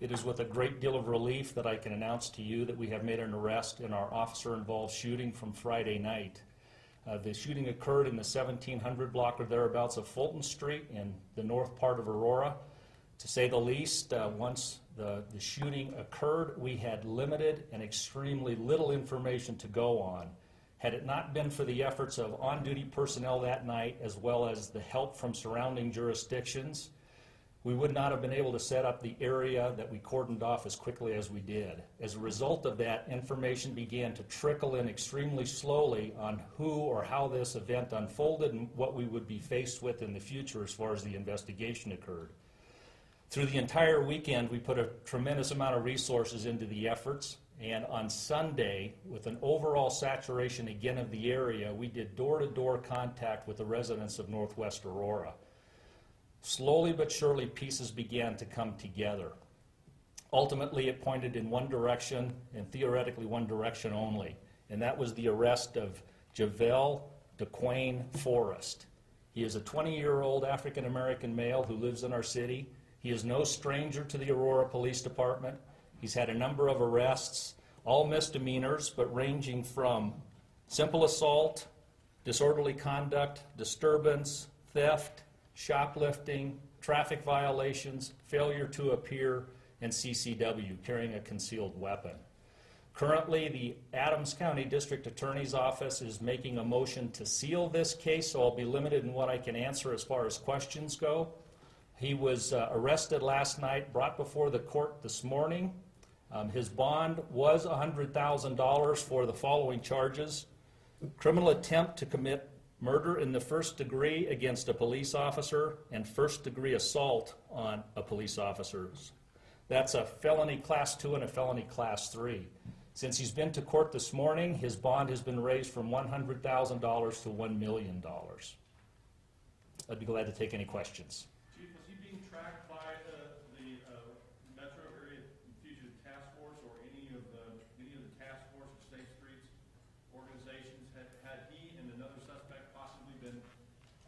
It is with a great deal of relief that I can announce to you that we have made an arrest in our officer-involved shooting from Friday night. The shooting occurred in the 1700 block or thereabouts of Fulton Street in the north part of Aurora. To say the least, once the shooting occurred, we had limited and extremely little information to go on. Had it not been for the efforts of on-duty personnel that night, as well as the help from surrounding jurisdictions, we would not have been able to set up the area that we cordoned off as quickly as we did. As a result of that, information began to trickle in extremely slowly on who or how this event unfolded and what we would be faced with in the future as far as the investigation occurred. Through the entire weekend, we put a tremendous amount of resources into the efforts, and on Sunday, with an overall saturation again of the area, we did door-to-door contact with the residents of Northwest Aurora. Slowly but surely, pieces began to come together. Ultimately, it pointed in one direction, and theoretically one direction only, and that was the arrest of Jahvell Forrest. He is a 20-year-old African-American male who lives in our city. He is no stranger to the Aurora Police Department. He's had a number of arrests, all misdemeanors, but ranging from simple assault, disorderly conduct, disturbance, theft, shoplifting, traffic violations, failure to appear, and CCW, carrying a concealed weapon. Currently, the Adams County District Attorney's Office is making a motion to seal this case, so I'll be limited in what I can answer as far as questions go. He was arrested last night, brought before the court this morning. His bond was $100,000 for the following charges: criminal attempt to commit murder in the first degree against a police officer and first degree assault on a police officer. That's a felony class 2 and a felony class 3. Since he's been to court this morning, his bond has been raised from $100,000 to $1 million. I'd be glad to take any questions. Chief, was he being tracked by the Metro Area Fugitive Task Force or any of the task force or State Streets organizations? Had he and another suspect possibly been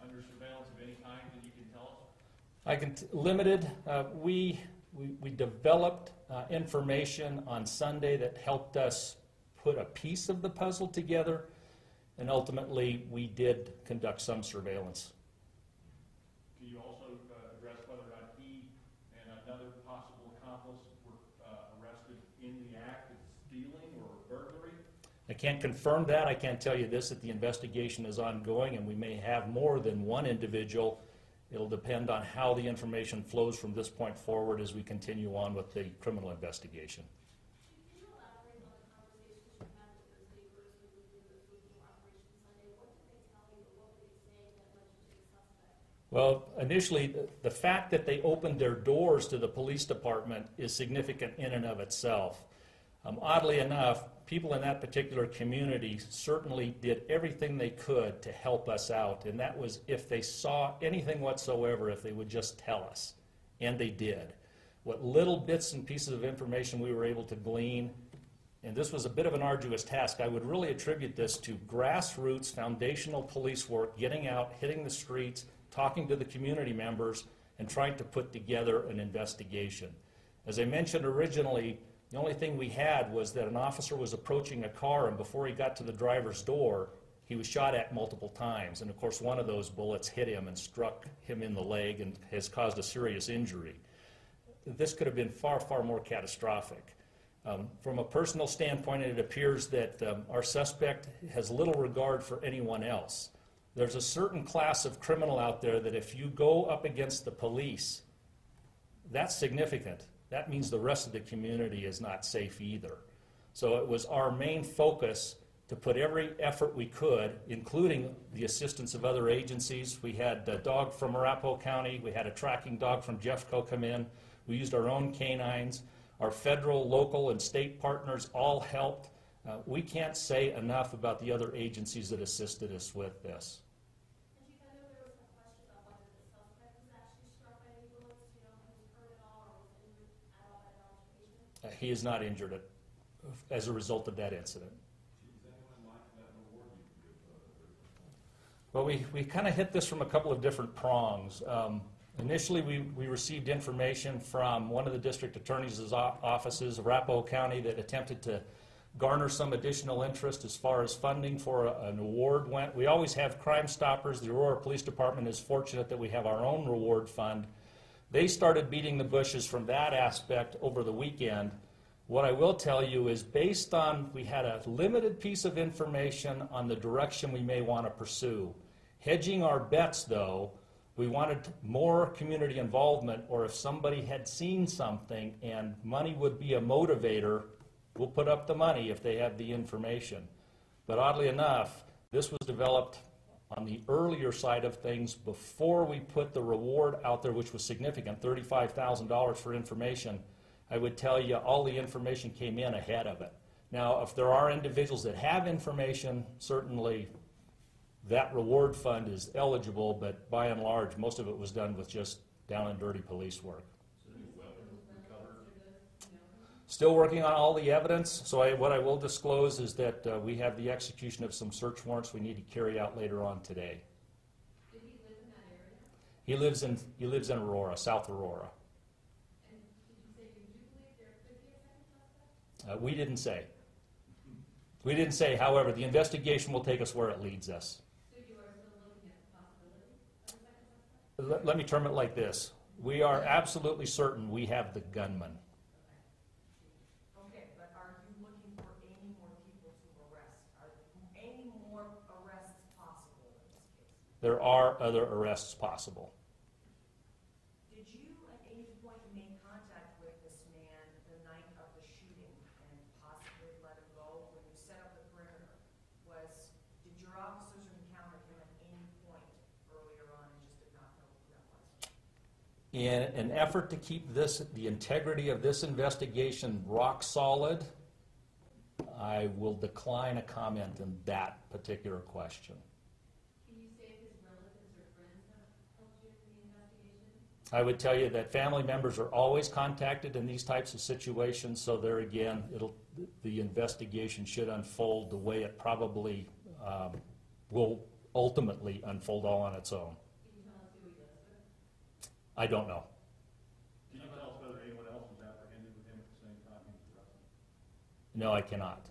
under surveillance of any kind that you can tell us? I can limited. We developed information on Sunday that helped us put a piece of the puzzle together, and ultimately we did conduct some surveillance. Can you also address whether or not he and another possible accomplice were arrested in the act of stealing or burglary? I can't confirm that. I can tell you this, that the investigation is ongoing and we may have more than one individual. It'll depend on how the information flows from this point forward as we continue on with the criminal investigation. Can you elaborate on the conversations you had with those neighbors who were doing the food operation Sunday? What did they tell you, or what were they saying that led you to the suspect? Well, initially, the fact that they opened their doors to the police department is significant in and of itself. Oddly enough, people in that particular community certainly did everything they could to help us out, and that was if they saw anything whatsoever, if they would just tell us, and they did. What little bits and pieces of information we were able to glean, and this was a bit of an arduous task, I would really attribute this to grassroots, foundational police work, getting out, hitting the streets, talking to the community members, and trying to put together an investigation. As I mentioned originally, the only thing we had was that an officer was approaching a car, and before he got to the driver's door, he was shot at multiple times. And of course, one of those bullets hit him and struck him in the leg and has caused a serious injury. This could have been far, far more catastrophic. From a personal standpoint, it appears that our suspect has little regard for anyone else. There's a certain class of criminal out there that if you go up against the police, that's significant. That means the rest of the community is not safe either. So it was our main focus to put every effort we could, including the assistance of other agencies. We had a dog from Arapahoe County. We had a tracking dog from Jeffco come in. We used our own canines. Our federal, local, and state partners all helped. We can't say enough about the other agencies that assisted us with this. And Chief, I know there was a question about whether the suspect was actually struck by any bullets, you know, if he was hurt at all or was injured at all by the altercation? He is not injured as a result of that incident. Well, we kind of hit this from a couple of different prongs. Initially, we received information from one of the district attorney's offices, Arapahoe County, that attempted to garner some additional interest as far as funding for an award went. We always have Crime Stoppers. The Aurora Police Department is fortunate that we have our own reward fund. They started beating the bushes from that aspect over the weekend. What I will tell you is based on, we had a limited piece of information on the direction we may want to pursue. Hedging our bets, though, we wanted more community involvement, or if somebody had seen something and money would be a motivator, we'll put up the money if they have the information. But oddly enough, this was developed on the earlier side of things before we put the reward out there, which was significant, $35,000 for information. I would tell you all the information came in ahead of it. Now, if there are individuals that have information, certainly that reward fund is eligible, but by and large, most of it was done with just down and dirty police work. Still working on all the evidence, so what I will disclose is that we have the execution of some search warrants we need to carry out later on today. Did he live in that area? He lives in Aurora, South Aurora. And did you say you do believe there could be a second suspect? We didn't say. We didn't say, however, the investigation will take us where it leads us. So you are still looking at the possibility of a second suspect? Let me term it like this. We are absolutely certain we have the gunman. Okay, but are you looking for any more people to arrest? Are any more arrests possible in this case? There are other arrests possible. Did you at any point make contact with this man the night of the shooting and possibly let him go when you set up the perimeter? Did your officers encounter him at any point earlier on and just did not know who that was? In an effort to keep the integrity of this investigation rock solid, I will decline a comment on that particular question. Can you say if his relatives or friends have helped you in the investigation? I would tell you that family members are always contacted in these types of situations, so there again, the investigation should unfold the way it probably will ultimately unfold all on its own. Can you tell us who he lives with? I don't know. Can you tell us whether anyone else was apprehended with him at the same time he was arrested? No, I cannot.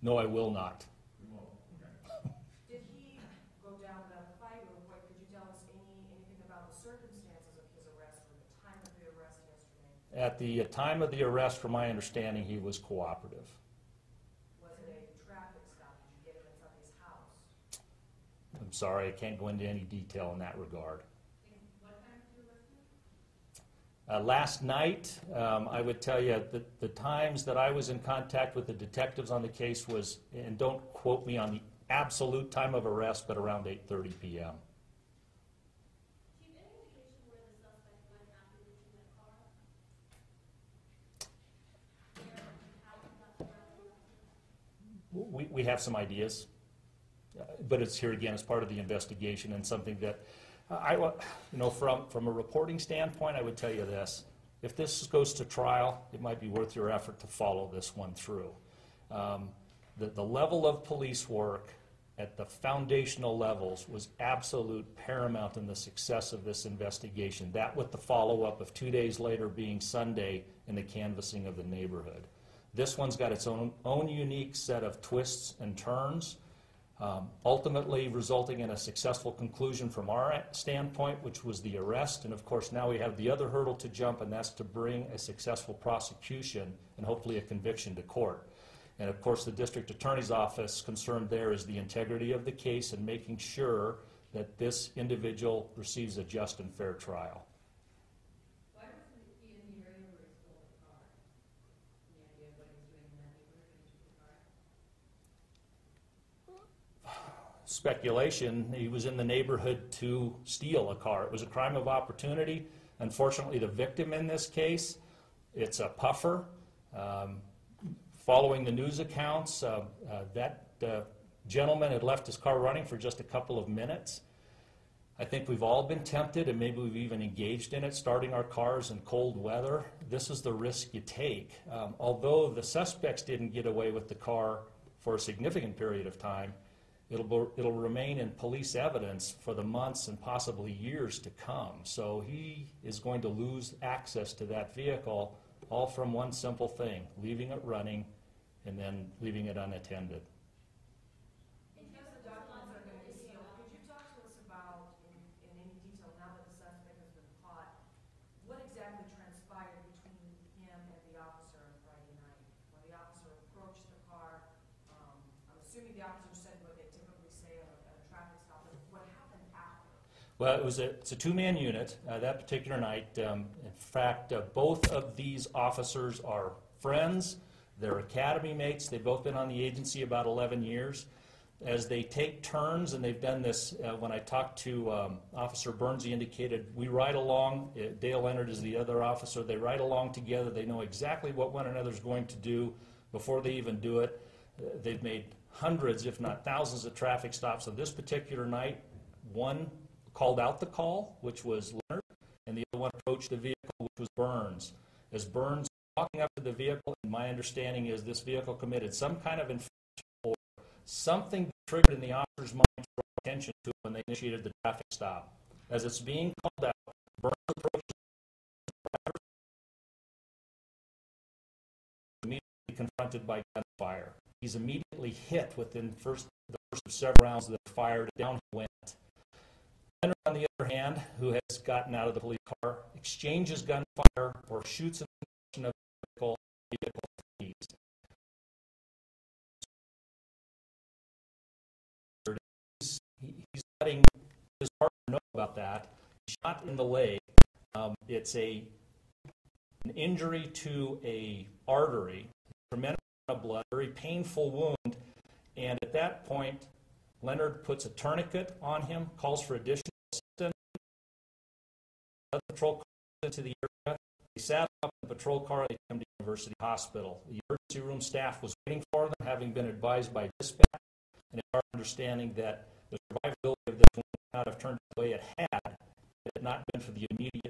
No, I will not. We won't. Okay. Did he go down without a fight, or what? Could you tell us anything about the circumstances of his arrest or the time of the arrest yesterday? At the time of the arrest, from my understanding, he was cooperative. Was it a traffic stop? Did you get him inside his house? I'm sorry, I can't go into any detail in that regard. And what time did you arrest him? Last night, I would tell you that the times that I was in contact with the detectives on the case was, and don't quote me on the absolute time of arrest, but around 8:30 p.m. Do you have any indication where the suspect went after reaching that car? Where and how he got around? We have some ideas, but it's here again as part of the investigation and something that from a reporting standpoint, I would tell you this. If this goes to trial, it might be worth your effort to follow this one through. The level of police work at the foundational levels was absolute paramount in the success of this investigation. That with the follow-up of 2 days later being Sunday and the canvassing of the neighborhood. This one's got its own unique set of twists and turns. Ultimately resulting in a successful conclusion from our standpoint, which was the arrest. And of course, now we have the other hurdle to jump, and that's to bring a successful prosecution and hopefully a conviction to court. And of course, the district attorney's office concerned there is the integrity of the case and making sure that this individual receives a just and fair trial. Why wasn't he in the area where he stole the car? Any idea of what he was doing in that neighborhood when he took the car? Speculation, he was in the neighborhood to steal a car. It was a crime of opportunity. Unfortunately, the victim in this case, it's a puffer. Following the news accounts, that gentleman had left his car running for just a couple of minutes. I think we've all been tempted, and maybe we've even engaged in it, starting our cars in cold weather. This is the risk you take. Although the suspects didn't get away with the car for a significant period of time, it'll remain in police evidence for the months and possibly years to come. So he is going to lose access to that vehicle, all from one simple thing, leaving it running and then leaving it unattended. Because the documents are going to be sealed, could you talk to us about, in any detail, now that the suspect has been caught, what exactly transpired between him and the officer on Friday night? When the officer approached the car, I'm assuming the officer said what they typically say at a traffic stop, but what happened after? Well, it's a two-man unit that particular night. In fact, both of these officers are friends. They're academy mates. They've both been on the agency about 11 years. As they take turns, and they've done this, when I talked to Officer Burns, he indicated we ride along. Dale Leonard is the other officer. They ride along together. They know exactly what one another's going to do before they even do it. They've made hundreds, if not thousands, of traffic stops. On this particular night, one called out the call, which was Leonard, and the other one approached the vehicle, which was Burns. As Burns walking up to the vehicle, and my understanding is this vehicle committed some kind of infraction or something triggered in the officer's mind to draw attention to when they initiated the traffic stop. As it's being called out, Burns approaches the driver, immediately confronted by gunfire. He's immediately hit within the first of several rounds that are fired. Down he went. Leonard, on the other hand, who has gotten out of the police car, exchanges gunfire or shoots in the direction of the vehicle flees. He's letting his partner know about that. He's shot in the leg. It's an injury to a artery, tremendous amount of blood, very painful wound, and at that point, Leonard puts a tourniquet on him, calls for additional assistance. The patrol car into the area. They saddle up in the patrol car and they come to University Hospital. The emergency room staff was waiting for them, having been advised by dispatch, and it's our understanding that the survivability of this wound would not have turned the way it had not been for the immediate